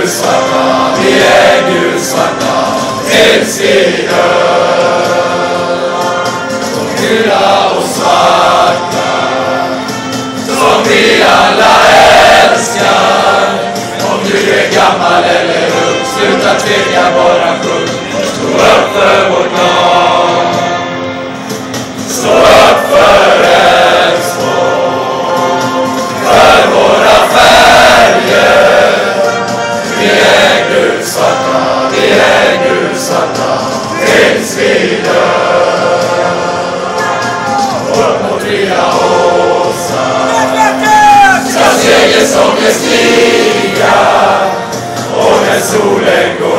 gulsvarta, vi är gulsvarta tills vi dör. Så gula och svarta som vi alla älskar. Om du är gammal eller ung, sluta tveka, bara sjung. Stå upp för vårt land. Stå upp för Älvsborg, för våra färger. Vi är gulsvarta, vi är gulsvarta tills vi dör. Upp mot Ria Åsa ska segersången stiga, och när solen går